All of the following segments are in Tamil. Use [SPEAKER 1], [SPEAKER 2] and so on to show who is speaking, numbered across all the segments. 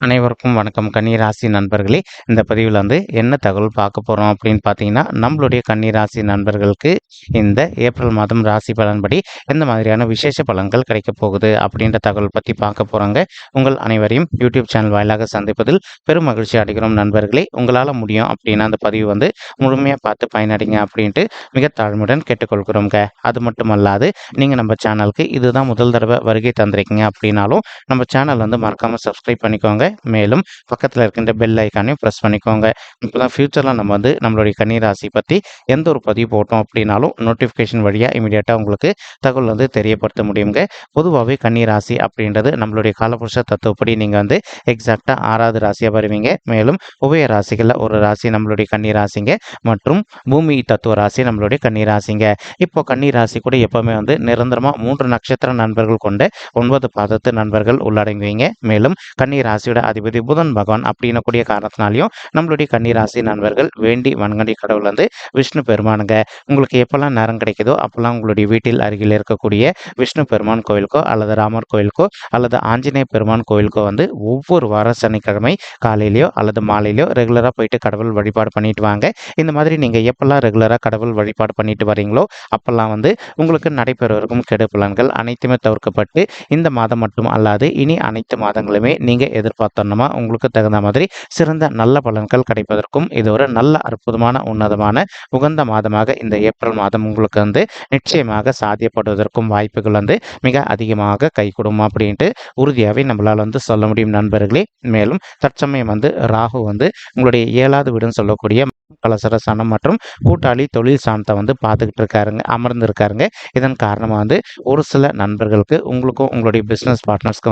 [SPEAKER 1] அனைவருக்கும் வணக்கம். கன்னிராசி நண்பர்களே, இந்த பதிவில் என்ன தகவல் பார்க்க போறோம் அப்படின்னு பார்த்தீங்கன்னா, நம்மளுடைய கன்னிராசி நண்பர்களுக்கு இந்த ஏப்ரல் மாதம் ராசி பலன்படி எந்த மாதிரியான விசேஷ பலன்கள் கிடைக்கப் போகுது அப்படின்ற தகவல் பத்தி பார்க்க போறோங்க. உங்கள் அனைவரையும் யூடியூப் சேனல் வாயிலாக சந்திப்பதில் பெரும் மகிழ்ச்சி அடைகிறோம் நண்பர்களே. உங்களால முடியும் அப்படின்னா அந்த பதிவு முழுமையா பார்த்து பயனடைங்க அப்படின்ட்டு மிக தாழ்மையுடன் கேட்டுக்கொள்கிறோங்க. அது மட்டுமல்லாது நீங்க நம்ம சேனலுக்கு இதுதான் முதல் தடவை வருகை தந்திருக்கீங்க அப்படின்னாலும் நம்ம சேனல் மறக்காம சப்ஸ்கிரைப் பண்ணிக்கோங்க. மேலும் பக்கத்தில் இருக்கின்ற பெல் ஐக்கானையும் ப்ரெஸ் பண்ணிக்கோங்க. இப்போதான் ஃபியூச்சரில் நம்ம நம்மளுடைய கன்னிராசி பற்றி எந்த ஒரு பதிவு போட்டோம் அப்படின்னாலும் நோட்டிஃபிகேஷன் வழியாக இமீடியட்டாக உங்களுக்கு தகவல் தெரியப்படுத்த முடியுங்க. பொதுவாகவே கன்னிராசி அப்படின்றது நம்மளுடைய காலபுருஷ தத்துவப்படி நீங்கள் எக்ஸாக்டாக 6வது ராசியாக வருவீங்க. மேலும் உபய ராசிகளில் ஒரு ராசி நம்மளுடைய கன்னிராசிங்க மற்றும் பூமி தத்துவ ராசி நம்மளுடைய கன்னிராசிங்க. இப்போ கன்னிராசி கூட எப்பவுமே நிரந்தரமாக 3 நட்சத்திர நண்பர்கள் கொண்ட 9 பாதத்து நண்பர்கள் உள்ளடங்குவீங்க. மேலும் கன்னிராசியோட அதிபதி புதன் பகவான் அப்படின்னு கூடிய காரணத்தினாலையும் நம்மளுடைய கன்னிராசி நண்பர்கள் வேண்டி வணங்கி கடவுள் விஷ்ணு பெருமானுங்க. உங்களுக்கு எப்பெல்லாம் நேரம் கிடைக்குதோ அப்பெல்லாம் உங்களுடைய வீட்டில் அருகில் இருக்கக்கூடிய விஷ்ணு பெருமான் கோயிலுக்கோ அல்லது ராமர் கோயிலுக்கோ அல்லது ஆஞ்சநேய பெருமான் கோயிலுக்கோ ஒவ்வொரு வார சனிக்கிழமை காலையிலையோ அல்லது மாலையிலையோ ரெகுலராக போயிட்டு கடவுள் வழிபாடு பண்ணிட்டு வாங்க. இந்த மாதிரி நீங்கள் எப்பெல்லாம் ரெகுலராக கடவுள் வழிபாடு பண்ணிட்டு வரீங்களோ அப்பெல்லாம் உங்களுக்கு நடைபெறவிருக்கும் கெடு பலன்கள் அனைத்துமே தவிர்க்கப்பட்டு இந்த மாதம் மட்டும் அல்லாது இனி அனைத்து மாதங்களுமே நீங்கள் எதிர்பார்த்தோம்னா உங்களுக்கு தகுந்த மாதிரி சிறந்த நல்ல பலன்கள் கிடைப்பதற்கும் இது ஒரு நல்ல அற்புதமான உன்னதமான உகந்த மாதமாக இந்த ஏப்ரல் மாதம் உங்களுக்கு நிச்சயமாக சாத்தியப்படுவதற்கும் வாய்ப்புகள் மிக அதிகமாக கைகூடும் அப்படின்ட்டு உறுதியாகவே நம்மளால் சொல்ல முடியும் நண்பர்களே. மேலும் தற்சமயம் ராகு உங்களுடைய 7வது வீடுன்னு சொல்லக்கூடிய கலசர சனம் மற்றும் கூட்டாளி தொழில் சாணத்தை பார்த்துக்கிட்டு இருக்காருங்க, அமர்ந்திருக்காருங்க. இதன் காரணமாக ஒரு சில நண்பர்களுக்கு உங்களுக்கும் உங்களுடைய பிஸ்னஸ் பார்ட்னர்ஸ்க்கு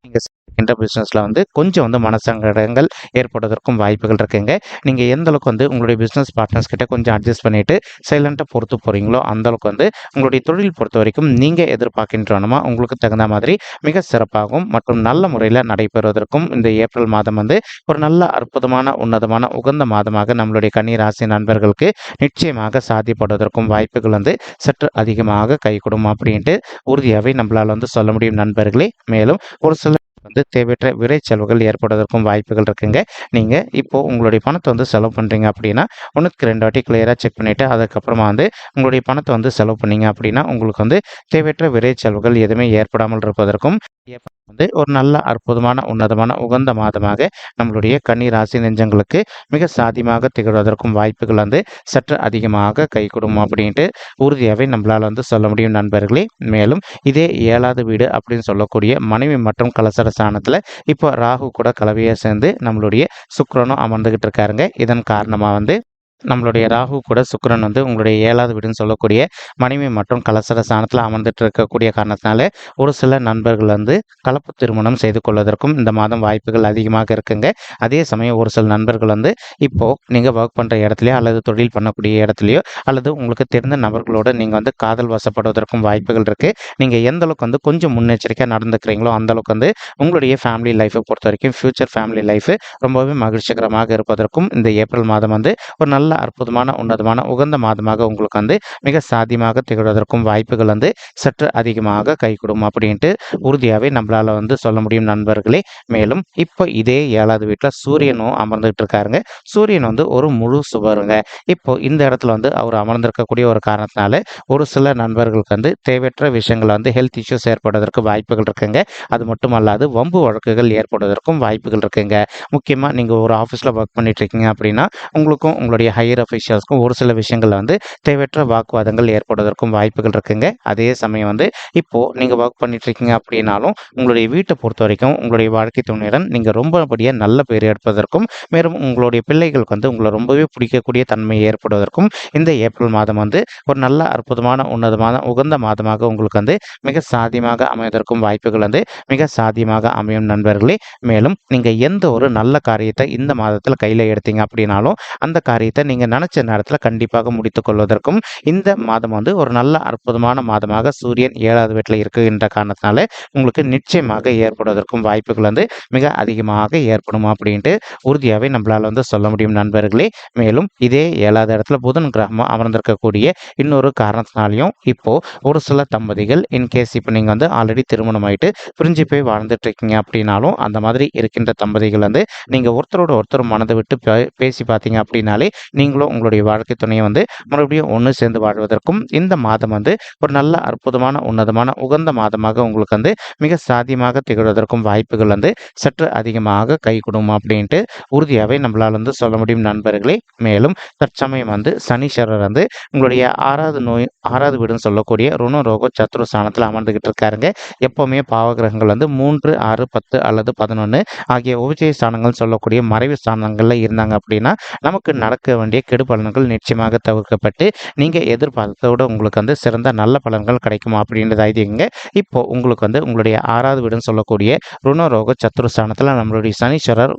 [SPEAKER 1] நீங்கள் செய்கின்ற பிஸ்னஸில் கொஞ்சம் மனசங்கடங்கள் ஏற்படுவதற்கும் வாய்ப்புகள் இருக்குங்க. நீங்கள் எந்த அளவுக்கு உங்களுடைய பிஸ்னஸ் பார்ட்னர்ஸ் கிட்ட கொஞ்சம் அட்ஜஸ்ட் பண்ணிட்டு சைலண்ட்டாக பொறுத்து போகிறீங்களோ அந்தளவுக்கு உங்களுடைய தொழில் பொறுத்த வரைக்கும் நீங்கள் எதிர்பார்க்கின்றனமா உங்களுக்கு தகுந்த மாதிரி மிக சிறப்பாகவும் மற்றும் நல்ல முறையில் நடைபெறுவதற்கும் இந்த ஏப்ரல் மாதம் ஒரு நல்ல அற்புதமான உன்னதமான உகந்த மாதமாக நம்மளுடைய கன்னிராசி நண்பர்களுக்கு நிச்சயமாக சாத்தியப்படுவதற்கும் வாய்ப்புகள் சற்று அதிகமாக கைகூடும் அப்படின்ட்டு உறுதியாகவே நம்மளால் சொல்ல முடியும் நண்பர்களே. மேலும் ஒரு சில தேவையற்ற விரை செலவுகள் ஏற்படுவதற்கும் வாய்ப்புகள் இருக்குங்க. நீங்கள் இப்போது உங்களுடைய பணத்தை செலவு பண்ணுறீங்க அப்படின்னா 1க்கு 2 வாட்டி கிளியராக செக் பண்ணிவிட்டு அதுக்கப்புறமா உங்களுடைய பணத்தை செலவு பண்ணீங்க அப்படின்னா உங்களுக்கு தேவையற்ற விரை செலவுகள் எதுவுமே ஏற்படாமல் இருப்பதற்கும் ஒரு நல்ல அற்புதமான உன்னதமான உகந்த மாதமாக நம்மளுடைய கன்னி ராசி நெஞ்சங்களுக்கு மிக சாத்தியமாக திகழ்வதற்கும் வாய்ப்புகள் சற்று அதிகமாக கைகூடும் அப்படின்ட்டு உறுதியாகவே நம்மளால் சொல்ல முடியும் நண்பர்களே. மேலும் இதே 7வது வீடு அப்படின்னு சொல்லக்கூடிய மனைவி மற்றும் கலசர ஸ்தானத்தில் இப்போ ராகு கூட கலவையாக சேர்ந்து நம்மளுடைய சுக்கிரனும் அமர்ந்துகிட்டு இருக்காருங்க. இதன் காரணமாக நம்மளுடைய ராகு கூட சுக்கிரன் உங்களுடைய 7வது வீடுன்னு சொல்லக்கூடிய மனைவி மற்றும் கலசர ஸ்தானத்தில் அமர்ந்துட்டு இருக்கக்கூடிய காரணத்தினால ஒரு சில நண்பர்கள் கலப்பு திருமணம் செய்து கொள்வதற்கும் இந்த மாதம் வாய்ப்புகள் அதிகமாக இருக்குங்க. அதே சமயம் ஒரு சில நண்பர்கள் இப்போது நீங்கள் ஒர்க் பண்ணுற இடத்துலையோ அல்லது தொழில் பண்ணக்கூடிய இடத்துலையோ அல்லது உங்களுக்கு தெரிந்த நபர்களோடு நீங்கள் காதல் வசப்படுவதற்கும் வாய்ப்புகள் இருக்குது. நீங்கள் எந்த அளவுக்கு கொஞ்சம் முன்னெச்சரிக்கையாக நடந்துக்கிறீங்களோ அந்தளவுக்கு உங்களுடைய ஃபேமிலி லைஃப்பை பொறுத்த வரைக்கும் ஃப்யூச்சர் ஃபேமிலி லைஃப் ரொம்பவே மகிழ்ச்சிகரமாக இருப்பதற்கும் இந்த ஏப்ரல் மாதம் ஒரு நல்ல அற்புதமான உன்னதமான உகந்த மாதமாக உங்களுக்கு மிக சாத்தியமாக திகழ்வதற்கும் வாய்ப்புகள் சற்று அதிகமாக கைகூடும் அப்படின்ட்டு உறுதியாகவே நம்மளால சொல்ல முடியும் நண்பர்களே. மேலும் இப்போ இதே 7வது வீட்டில் சூரியனும் அமர்ந்துட்டு இருக்காருங்க. சூரியன் ஒரு முழு சுபருங்க. இப்போ இந்த இடத்துல அவர் அமர்ந்திருக்கக்கூடிய ஒரு காரணத்தினால ஒரு சில நண்பர்களுக்கு தேவையற்ற விஷயங்கள் ஹெல்த் இஷ்யூஸ் ஏற்படுவதற்கு வாய்ப்புகள் இருக்குங்க. அது மட்டும் அல்லாது வம்பு வழக்குகள் ஏற்படுவதற்கும் வாய்ப்புகள் இருக்குங்க. முக்கியமாக நீங்கள் ஒரு ஆஃபீஸில் ஒர்க் பண்ணிட்டு இருக்கீங்க அப்படின்னா உங்களுக்கும் உங்களுடைய ஹையர் அஃபிஷியல்ஸ்க்கும் ஒரு சில விஷயங்கள் தேவையற்ற வாக்குவாதங்கள் ஏற்படுவதற்கும் வாய்ப்புகள் இருக்குங்க. அதே சமயம் இப்போது நீங்கள் ஒர்க் பண்ணிட்டு இருக்கீங்க அப்படின்னாலும் உங்களுடைய வீட்டை பொறுத்த வரைக்கும் உங்களுடைய வாழ்க்கை துணையுடன் நீங்கள் ரொம்பபடியாக நல்ல பேர் எடுப்பதற்கும் மேலும் உங்களுடைய பிள்ளைகளுக்கு உங்களை ரொம்பவே பிடிக்கக்கூடிய தன்மை ஏற்படுவதற்கும் இந்த ஏப்ரல் மாதம் ஒரு நல்ல அற்புதமான உன்னதமான உகந்த மாதமாக உங்களுக்கு மிக சாத்தியமாக அமைவதற்கும் வாய்ப்புகள் மிக சாத்தியமாக அமையும் நண்பர்களே. மேலும் நீங்கள் எந்த ஒரு நல்ல காரியத்தை இந்த மாதத்தில் கையில் எடுத்தீங்க அப்படின்னாலும் அந்த காரியத்தை நீங்க நினைச்ச நேரத்துல கண்டிப்பாக முடித்துக் கொள்வதற்கும் இந்த மாதம் வந்து ஒரு நல்ல அற்புதமான மாதமாக சூரியன் 7வது வீட்டில இருக்குகின்ற காரணத்தினால உங்களுக்கு நிச்சயமாக ஏற்படுவதற்கும் வாய்ப்புகள் வந்து மிக அதிகமாக ஏற்படும் அப்படின்ட்டு உறுதியாவே நம்மளால வந்து சொல்ல முடியும் நண்பர்களே. மேலும் இதே 7வது இடத்துல புதன் கிரகம் அமர்ந்திருக்கக்கூடிய இன்னொரு காரணத்தினாலையும் இப்போ ஒரு சில தம்பதிகள் இன்கேஸ் இப்போ நீங்க வந்து ஆல்ரெடி திருமணம் ஆயிட்டு பிரிஞ்சு போய் வாழ்ந்துட்டு இருக்கீங்க அப்படின்னாலும் அந்த மாதிரி இருக்கின்ற தம்பதிகள் வந்து நீங்க ஒருத்தரோட ஒருத்தர் மனதை விட்டு பேசி பார்த்தீங்க அப்படின்னாலே நீங்களும் உங்களுடைய வாழ்க்கை துணையை வந்து மறுபடியும் ஒன்று சேர்ந்து வாழ்வதற்கும் இந்த மாதம் வந்து ஒரு நல்ல அற்புதமான உன்னதமான உகந்த மாதமாக உங்களுக்கு வந்து மிக சாத்தியமாக திகழ்வதற்கும் வாய்ப்புகள் வந்து சற்று அதிகமாக கை கொடுக்கும் அப்படின்ட்டு உறுதியாகவே நம்மளால் வந்து சொல்ல முடியும் நண்பர்களே. மேலும் தற்சமயம் வந்து சனீஸ்வரர் வந்து உங்களுடைய 6வது வீடுன்னு சொல்லக்கூடிய ருண ரோக சத்ரு ஸ்தானத்தில் அமர்ந்துகிட்டு இருக்காருங்க. எப்பவுமே பாவகிரகங்கள் வந்து 3, 6, 10 அல்லது 11 ஆகிய உபஜய ஸ்தானங்கள் சொல்லக்கூடிய மறைவு ஸ்தானங்கள்ல இருந்தாங்க அப்படின்னா நமக்கு நடக்க வேண்டிய கெடு பலன்கள் நிச்சயமாக தவிர்க்கப்பட்டு நீங்க எதிர்பார்த்ததோட உங்களுக்கு வந்து சிறந்த நல்ல பலன்கள் கிடைக்கும் அப்படின்றது ஐதீகங்க. இப்போ உங்களுக்கு வந்து உங்களுடைய 6வது வீடுன்னு சொல்லக்கூடிய ருணரோக சத்ரு ஸ்தானத்துல நம்மளுடைய சனீஸ்வரர்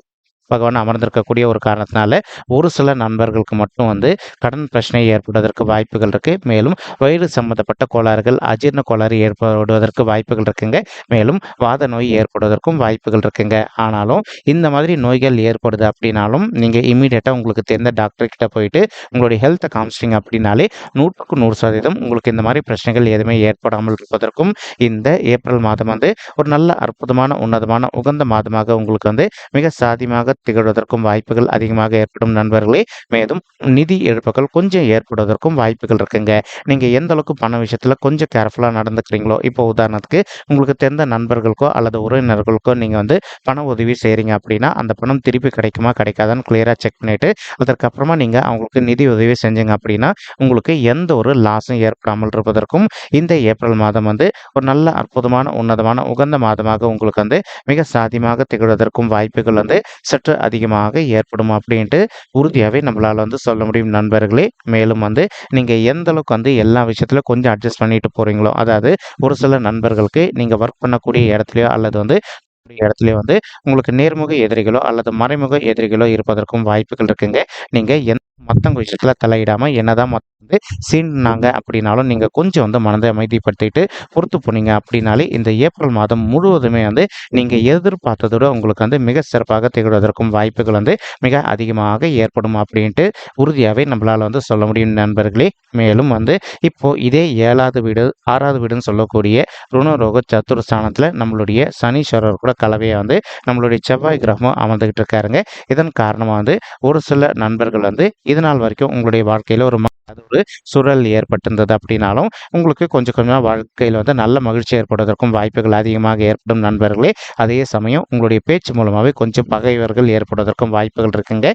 [SPEAKER 1] பகவான் அமர்ந்திருக்கக்கூடிய ஒரு காரணத்தினால ஒரு சில நண்பர்களுக்கு மட்டும் வந்து கடன் பிரச்சனை ஏற்படுவதற்கு வாய்ப்புகள் இருக்கு. மேலும் வயிறு சம்பந்தப்பட்ட கோளாறுகள் அஜீரண கோளாறு ஏற்படுவதற்கு வாய்ப்புகள் இருக்குங்க. மேலும் வாத நோய் ஏற்படுவதற்கும் வாய்ப்புகள் இருக்குங்க. ஆனாலும் இந்த மாதிரி நோய்கள் ஏற்படுது அப்படின்னாலும் நீங்க இமீடியட்டா உங்களுக்கு தெரிந்த டாக்டர் கிட்ட போயிட்டு உங்களுடைய ஹெல்த்தை காமிச்சிட்டிங்க அப்படின்னாலே 100க்கு 100% உங்களுக்கு இந்த மாதிரி பிரச்சனைகள் எதுவுமே ஏற்படாமல் இருப்பதற்கும் இந்த ஏப்ரல் மாதம் வந்து ஒரு நல்ல அற்புதமான உன்னதமான உகந்த மாதமாக உங்களுக்கு வந்து மிக சாதியமாக திகழ்வதற்கும் வாய்ப்புகள் அதிகமாக ஏற்படும் நண்பர்களே. மேலும் நிதி இழப்புகள் கொஞ்சம் ஏற்படுவதற்கும் வாய்ப்புகள் இருக்குங்க. நீங்க எந்த அளவுக்கு பண விஷயத்துல கொஞ்சம் கேர்ஃபுல்லா நடந்துக்கிறீங்களோ, இப்போ உதாரணத்துக்கு உங்களுக்கு தெரிந்த நண்பர்களுக்கோ அல்லது உறவினர்களுக்கோ நீங்க வந்து பண உதவி செய்றீங்க அப்படின்னா அந்த பணம் திருப்பி கிடைக்குமா கிடைக்காதான்னு கிளியரா செக் பண்ணிட்டு அதற்கப்புறமா நீங்க அவங்களுக்கு நிதி உதவி செஞ்சீங்க அப்படின்னா உங்களுக்கு எந்த ஒரு லாஸும் ஏற்படாமல் இருப்பதற்கும் இந்த ஏப்ரல் மாதம் வந்து ஒரு நல்ல அற்புதமான உன்னதமான உகந்த மாதமாக உங்களுக்கு வந்து மிக சாதியமாக திகழ்வதற்கும் வாய்ப்புகள் வந்து சற்று அதிகமாக ஏற்படும் அப்படின்ட்டு உறுதியாகவே நம்மளால வந்து சொல்ல முடியும் நண்பர்களே. மேலும் வந்து நீங்க எந்த அளவுக்கு வந்து எல்லா விஷயத்திலும் கொஞ்சம் அட்ஜஸ்ட் பண்ணிட்டு போறீங்களோ, அதாவது ஒரு சில நண்பர்களுக்கு நீங்க ஒர்க் பண்ணக்கூடிய இடத்துலயோ அல்லது வந்து இடத்துலயே வந்து உங்களுக்கு நேர்முக எதிரிகளோ அல்லது மறைமுக எதிரிகளோ இருப்பதற்கும் வாய்ப்புகள் இருக்குங்க. நீங்க மத்தவங்க விஷயத்துல தலையிடாம என்னதான் வந்து சீண்டினாங்க அப்படின்னாலும் நீங்க கொஞ்சம் வந்து மனதை அமைதிப்படுத்திட்டு பொறுத்து போனீங்க அப்படின்னாலே இந்த ஏப்ரல் மாதம் முழுவதுமே வந்து நீங்க எதிர்பார்த்ததோட உங்களுக்கு வந்து மிக சிறப்பாக திகழ்வதற்கும் வாய்ப்புகள் வந்து மிக அதிகமாக ஏற்படும் அப்படின்ட்டு உறுதியாகவே நம்மளால வந்து சொல்ல முடியும் நண்பர்களே. மேலும் வந்து இப்போ இதே 7வது வீடு 6வது வீடுன்னு சொல்லக்கூடிய ருணரோக சத்துரு ஸ்தானத்துல நம்மளுடைய சனீஸ்வரர் கூட கலவையை வந்து நம்மளுடைய செவ்வாய் கிரகமும் அமர்ந்துகிட்டு இருக்காருங்க. இதன் காரணமா வந்து ஒரு சில நண்பர்கள் வந்து இது நாள் வரைக்கும் உங்களுடைய வாழ்க்கையில அது ஒரு சூழல் ஏற்பட்டிருந்தது அப்படின்னாலும் உங்களுக்கு கொஞ்சம் கொஞ்சமாக வாழ்க்கையில் வந்து நல்ல மகிழ்ச்சி ஏற்படுவதற்கும் வாய்ப்புகள் அதிகமாக ஏற்படும் நண்பர்களே. அதே சமயம் உங்களுடைய பேச்சு மூலமாகவே கொஞ்சம் பகைவர்கள் ஏற்படுவதற்கும் வாய்ப்புகள் இருக்குங்க.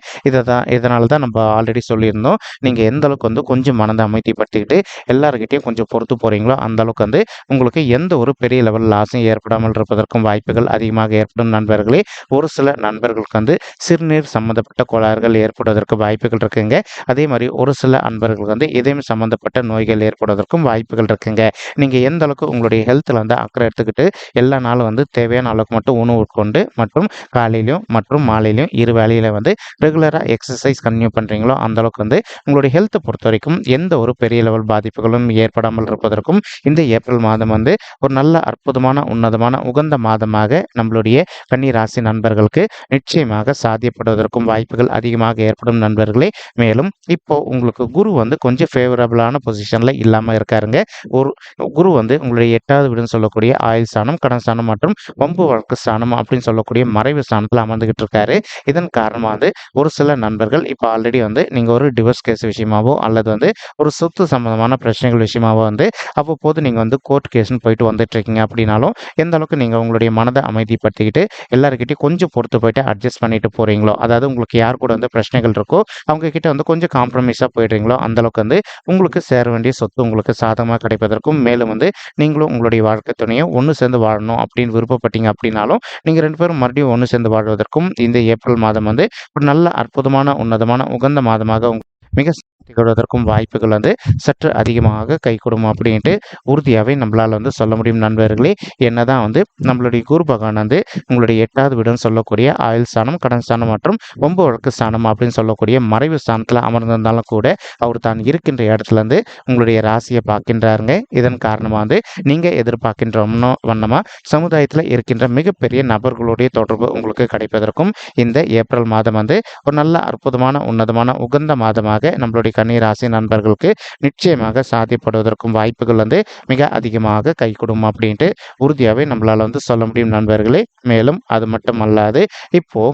[SPEAKER 1] இதனால தான் நம்ம ஆல்ரெடி சொல்லியிருந்தோம், நீங்கள் எந்த அளவுக்கு வந்து கொஞ்சம் மனதை அமைதிப்படுத்திக்கிட்டு எல்லாருக்கிட்டையும் கொஞ்சம் பொறுத்து போகிறீங்களோ அந்த அளவுக்கு வந்து உங்களுக்கு எந்த ஒரு பெரிய லெவல் லாஸும் ஏற்படாமல் இருப்பதற்கும் வாய்ப்புகள் அதிகமாக ஏற்படும் நண்பர்களே. ஒரு சில நண்பர்களுக்கு வந்து சிறுநீர் சம்பந்தப்பட்ட கோளாறுகள் ஏற்படுவதற்கு வாய்ப்புகள் இருக்குங்க. அதே மாதிரி ஒரு சில அன்பர்கள் வந்து இதயம் சம்பந்தப்பட்ட நோய்கள் ஏற்படுவதற்கும் வாய்ப்புகள் இருக்குங்க. நீங்க எந்த அளவுக்கு உங்களுடைய ஹெல்த்ல வந்து அக்கறை எடுத்துக்கிட்டு எல்லா நாளும் வந்து தேவையான அளவுக்கு மட்டும் உணவு உட்கொண்டு மற்றும் காலையிலும் மற்றும் மாலையிலும் இரு வேளையில வந்து ரெகுலரா எக்ஸசைஸ் கன்டினியூ பண்றீங்களோ அந்த அளவுக்கு வந்து உங்களுடைய ஹெல்த்தை பொறுத்த வரைக்கும் எந்த ஒரு பெரிய லெவல் பாதிப்புகளும் ஏற்படாமல் இருப்பதற்கும் இந்த ஏப்ரல் மாதம் வந்து ஒரு நல்ல அற்புதமான உன்னதமான உகந்த மாதமாக நம்மளுடைய கன்னி ராசி நண்பர்களுக்கு நிச்சயமாக சாத்தியப்படுவதற்கும் வாய்ப்புகள் அதிகமாக ஏற்படும் நண்பர்களே. மேலும் இப்போ உங்களுக்கு குரு வந்து கொஞ்சம் ஃபேவரபிளான பொசிஷன்ல இல்லாம இருக்காருங்க. ஒரு குரு வந்து உங்களுடைய 8வது வீடுன்னு சொல்லக்கூடிய ஆயுள் ஸ்தானம், கடன் ஸ்தானம் மற்றும் வம்பு வழக்கு ஸ்தானம் அப்படின்னு சொல்லக்கூடிய மறைவு ஸ்தானத்துல அமர்ந்துகிட்டு இருக்காரு. இதன் காரணமா வந்து ஒரு சில நண்பர்கள் இப்போ ஆல்ரெடி வந்து நீங்க ஒரு டிவோர்ஸ் கேஸ் விஷயமாவோ அல்லது வந்து ஒரு சொத்து சம்பந்தமான பிரச்சனைகள் விஷயமாவோ வந்து அவ்வப்போது நீங்க வந்து கோர்ட் கேஸ்ன்னு போயிட்டு வந்துட்டு இருக்கீங்க அப்படின்னாலும் எந்த அளவுக்கு நீங்க உங்களுடைய மனதை அமைதிப்படுத்திக்கிட்டு எல்லாருக்கிட்டையும் கொஞ்சம் பொறுத்து போயிட்டு அட்ஜஸ்ட் பண்ணிட்டு போறீங்களோ, அதாவது உங்களுக்கு யார் கூட வந்து பிரச்சனைகள் இருக்கோ அவங்க கிட்ட வந்து கொஞ்சம் காம்ப்ரமைஸா போயிடுறீங்களோ அந்த அளவுக்கு வந்து உங்களுக்கு சேர வேண்டிய சொத்து உங்களுக்கு சாதகமாக கிடைப்பதற்கும் மேலும் வந்து நீங்களும் உங்களுடைய வாழ்க்கை துணையும் ஒன்று சேர்ந்து வாழணும் அப்படின்னு விருப்பப்பட்டீங்க அப்படின்னாலும் நீங்கள் 2 பேரும் மறுபடியும் ஒன்று சேர்ந்து வாழ்வதற்கும் இந்த ஏப்ரல் மாதம் வந்து ஒரு நல்ல அற்புதமான உன்னதமான உகந்த மாதமாக மிக திகழ்வதற்கும் வாய்ப்புகள் வந்து சற்று அதிகமாக கைகூடும் அப்படின்ட்டு உறுதியாகவே நம்மளால் வந்து சொல்ல முடியும் நண்பர்களே. என்னதான் வந்து நம்மளுடைய குரு பகவான் வந்து உங்களுடைய 8வது வீடுன்னு சொல்லக்கூடிய ஆயுள் ஸ்தானம், கடன் ஸ்தானம் மற்றும் 9 வழக்கு ஸ்தானம் அப்படின்னு சொல்லக்கூடிய மறைவு ஸ்தானத்தில் அமர்ந்திருந்தாலும் கூட அவர் தான் இருக்கின்ற இடத்துல இருந்து உங்களுடைய ராசியை பார்க்கின்றாருங்க. இதன் காரணமாக வந்து நீங்கள் எதிர்பார்க்கின்ற வண்ணமாக சமுதாயத்தில் இருக்கின்ற மிகப்பெரிய நபர்களுடைய தொடர்பு உங்களுக்கு கிடைப்பதற்கும் இந்த ஏப்ரல் மாதம் வந்து ஒரு நல்ல அற்புதமான உன்னதமான உகந்த மாதமாக நம்மளுடைய கன்னி ராசி நண்பர்களுக்கு நிச்சயமாக சாத்தியப்படுவதற்கும் வாய்ப்புகள் வந்து மிக அதிகமாக கைகூடும் அப்படின்ட்டு உறுதியாகவே நம்மளால் வந்து சொல்ல முடியும் நண்பர்களே. மேலும் அது மட்டும் அல்லாது இப்போ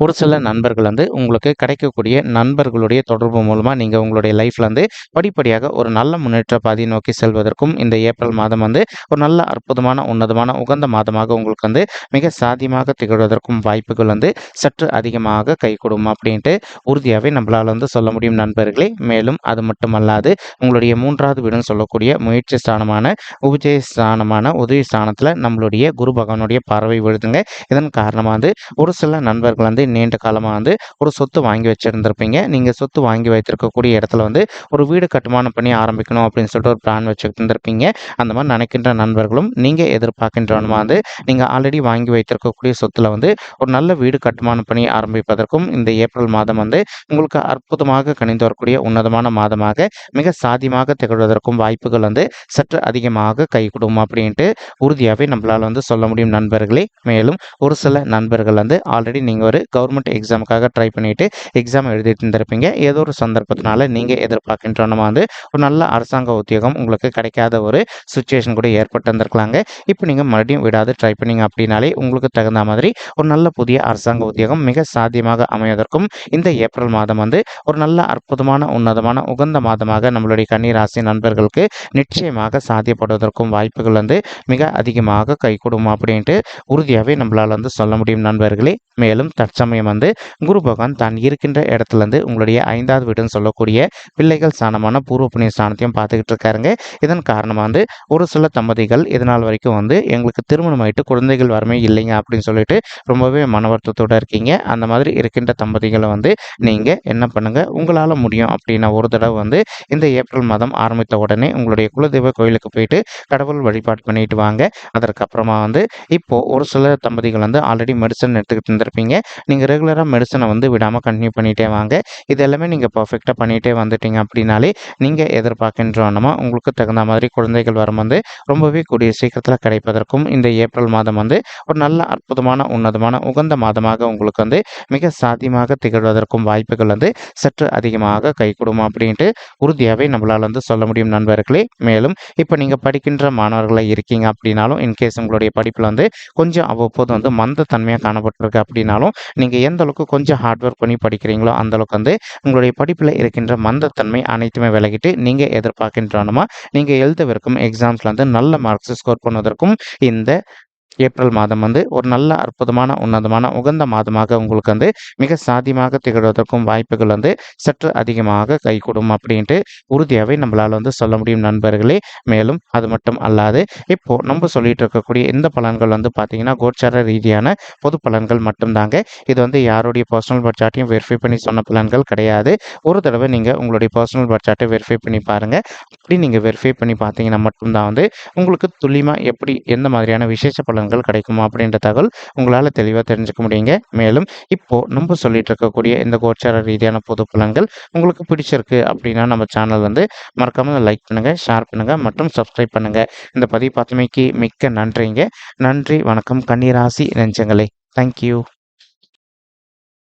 [SPEAKER 1] ஒரு சில நண்பர்கள் வந்து உங்களுக்கு கிடைக்கக்கூடிய நண்பர்களுடைய தொடர்பு மூலமாக நீங்கள் உங்களுடைய லைஃப்பில் வந்து படிப்படியாக ஒரு நல்ல முன்னேற்ற பாதையை நோக்கி செல்வதற்கும் இந்த ஏப்ரல் மாதம் வந்து ஒரு நல்ல அற்புதமான உன்னதமான உகந்த மாதமாக உங்களுக்கு வந்து மிக சாத்தியமாக திகழ்வதற்கும் வாய்ப்புகள் வந்து சற்று அதிகமாக கைகூடும் அப்படின்ட்டு உறுதியாகவே நம்மளால் வந்து சொல்ல முடியும் நண்பர்களே. மேலும் அது மட்டுமல்லாது உங்களுடைய 3வது வீடுன்னு சொல்லக்கூடிய முயற்சி ஸ்தானமான உபஜய ஸ்தானமான உதவி ஸ்தானத்தில் நம்மளுடைய குரு பகவானுடைய பார்வை விழுதுங்க. இதன் காரணமாக வந்து ஒரு சில நண்பர்கள் வந்து நீண்ட காலமாக வந்து ஒரு சொத்து வாங்கி வச்சுருந்துருப்பீங்க. நீங்கள் சொத்து வாங்கி வைத்திருக்கக்கூடிய இடத்துல வந்து ஒரு வீடு கட்டுமானம் பண்ணி ஆரம்பிக்கணும் அப்படின்னு சொல்லிட்டு ஒரு பிளான் வச்சுக்கிட்டு இருந்திருப்பீங்க. அந்த மாதிரி நினைக்கின்ற நண்பர்களும் நீங்கள் எதிர்பார்க்கின்றவனுமா வந்து நீங்கள் ஆல்ரெடி வாங்கி வைத்திருக்கக்கூடிய சொத்தில் வந்து ஒரு நல்ல வீடு கட்டுமானம் பண்ணி ஆரம்பிப்பதற்கும் இந்த ஏப்ரல் மாதம் வந்து உங்களுக்கு அற்புதமாக கணிந்து வரக்கூடிய உன்னதமான மாதமாக மிக சாதியமாக திகழ்வதற்கும் வாய்ப்புகள் வந்து சற்று அதிகமாக கைகூடும் அப்படின்ட்டு உறுதியாகவே நம்மளால் வந்து சொல்ல முடியும் நண்பர்களே. மேலும் ஒரு சில நண்பர்கள் வந்து ஆல்ரெடி நீங்கள் ஒரு கவர்மெண்ட் எக்ஸாமுக்காக ட்ரை பண்ணிவிட்டு எக்ஸாம் எழுதிட்டு இருந்திருப்பீங்க. ஏதோ ஒரு சந்தர்ப்பத்தினால நீங்கள் எதிர்பார்க்கின்றனமா வந்து ஒரு நல்ல அரசாங்க உத்தியோகம் உங்களுக்கு கிடைக்காத ஒரு சுச்சுவேஷன் கூட ஏற்பட்டு இருந்திருக்கலாங்க. இப்போ நீங்கள் மறுபடியும் விடாது ட்ரை பண்ணிங்க அப்படின்னாலே உங்களுக்கு தகுந்த மாதிரி ஒரு நல்ல புதிய அரசாங்க உத்தியோகம் மிக சாத்தியமாக அமைவதற்கும் இந்த ஏப்ரல் மாதம் வந்து ஒரு நல்ல அற்புதமான உன்னதமான உகந்த மாதமாக நம்மளுடைய கன்னி ராசி நண்பர்களுக்கு நிச்சயமாக சாத்தியப்படுவதற்கும் வாய்ப்புகள் வந்து மிக அதிகமாக கைகூடும் அப்படின்ட்டு உறுதியாகவே நம்மளால் வந்து சொல்ல முடியும் நண்பர்களே. மேலும் தற்சமயம் வந்து குரு பகவான் தான் இருக்கின்ற இடத்துலேருந்து உங்களுடைய 5வது வீடுன்னு சொல்லக்கூடிய பிள்ளைகள் ஸ்தானமான பூர்வ புண்ணிய ஸ்தானத்தையும் பார்த்துக்கிட்டு இருக்காருங்க. இதன் காரணமாக வந்து ஒரு சில தம்பதிகள் இதனால் வரைக்கும் வந்து எங்களுக்கு திருமணம் ஆகிட்டு குழந்தைகள் வரமே இல்லைங்க அப்படின்னு சொல்லிட்டு ரொம்பவே மன வருத்தத்தோடு இருக்கீங்க. அந்த மாதிரி இருக்கின்ற தம்பதிகளை வந்து நீங்கள் என்ன பண்ணுங்கள், உங்களால் முடியும் அப்படின்னா ஒரு தடவை வந்து இந்த ஏப்ரல் மாதம் ஆரம்பித்த உடனே உங்களுடைய குலதெய்வ கோயிலுக்கு போயிட்டு கடவுள் வழிபாடு பண்ணிட்டு வாங்க. அதற்கப்புறமா வந்து இப்போது ஒரு சில தம்பதிகள் வந்து ஆல்ரெடி மெடிசன் எடுத்துக்கிட்டு இருந்திருப்பீங்க. நீங்கள் ரெகுலராக மெடிசனை வந்து விடாமல் கண்டினியூ பண்ணிகிட்டே வாங்க. இது எல்லாமே நீங்கள் பர்ஃபெக்டாக பண்ணிகிட்டே வந்துட்டீங்க அப்படின்னாலே நீங்கள் எதிர்பார்க்கின்றோன்னா உங்களுக்கு தகுந்த மாதிரி குழந்தைகள் வரம் வந்து ரொம்பவே கூடிய சீக்கிரத்தில் கிடைப்பதற்கும் இந்த ஏப்ரல் மாதம் வந்து ஒரு நல்ல அற்புதமான உன்னதமான உகந்த மாதமாக உங்களுக்கு வந்து மிக சாத்தியமாக திகழ்வதற்கும் வாய்ப்புகள் வந்து சற்று அதிகமாக கைகூடும் அப்படின்ட்டு உறுதியாகவே நம்மளால் வந்து சொல்ல முடியும் நண்பர்களே. மேலும் இப்போ நீங்கள் படிக்கின்ற மாணவர்களாக இருக்கீங்க அப்படின்னாலும் இன்கேஸ் உங்களுடைய படிப்பில் வந்து கொஞ்சம் அவ்வப்போது வந்து மந்தத்தன்மையாக காணப்பட்டிருக்கு அப்படின்னாலும் நீங்கள் எந்த அளவுக்கு கொஞ்சம் ஹார்ட் ஒர்க் பண்ணி படிக்கிறீங்களோ அந்தளவுக்கு வந்து உங்களுடைய படிப்பில் இருக்கின்ற மந்தத்தன்மை அனைத்துமே விலகிட்டு நீங்கள் எதிர்பார்க்கின்றனமா நீங்கள் எழுதவிருக்கும் எக்ஸாம்ஸில் வந்து நல்ல மார்க்ஸ் ஸ்கோர் பண்ணுவதற்கும் இந்த ஏப்ரல் மாதம் வந்து ஒரு நல்ல அற்புதமான உன்னதமான உகந்த மாதமாக உங்களுக்கு வந்து மிக சாத்தியமாக திகழ்வதற்கும் வாய்ப்புகள் வந்து சற்று அதிகமாக கைகூடும் அப்படின்ட்டு உறுதியாகவே நம்மளால் வந்து சொல்ல முடியும் நண்பர்களே. மேலும் அது மட்டும் அல்லாது இப்போது நம்ம சொல்லிட்டு இருக்கக்கூடிய இந்த பலன்கள் வந்து பார்த்திங்கன்னா கோச்சார ரீதியான பொது பலன்கள் மட்டும்தாங்க. இது வந்து யாருடைய பர்சனல் பட்ஜெட்டையும் வெரிஃபை பண்ணி சொன்ன பலன்கள் கிடையாது. ஒரு தடவை நீங்கள் உங்களுடைய பர்சனல் பட்ஜெட்டை வெரிஃபை பண்ணி பாருங்கள். அப்படி நீங்கள் வெரிஃபை பண்ணி பார்த்தீங்கன்னா மட்டும்தான் வந்து உங்களுக்கு துல்லியமாக எப்படி எந்த மாதிரியான விசேஷ பலன்கள் கிடைக்குமா அப்படின்ற தகவல் உங்களால் தெளிவாக தெரிஞ்சுக்க முடியுங்க. மேலும் இப்போ நம்ம சொல்லிட்டு இருக்கக்கூடிய இந்த கோச்சார ரீதியான பொது பலன்கள் உங்களுக்கு பிடிச்சிருக்கு அப்படின்னா நம்ம சேனல் வந்து மறக்காம லைக் பண்ணுங்க, ஷேர் பண்ணுங்க மற்றும் சப்ஸ்கிரைப் பண்ணுங்க. இந்த பதிவு பார்த்தமைக்கு மிக்க நன்றிங்க. நன்றி, வணக்கம் கன்னிராசி நெஞ்சங்களே. தேங்க்யூ.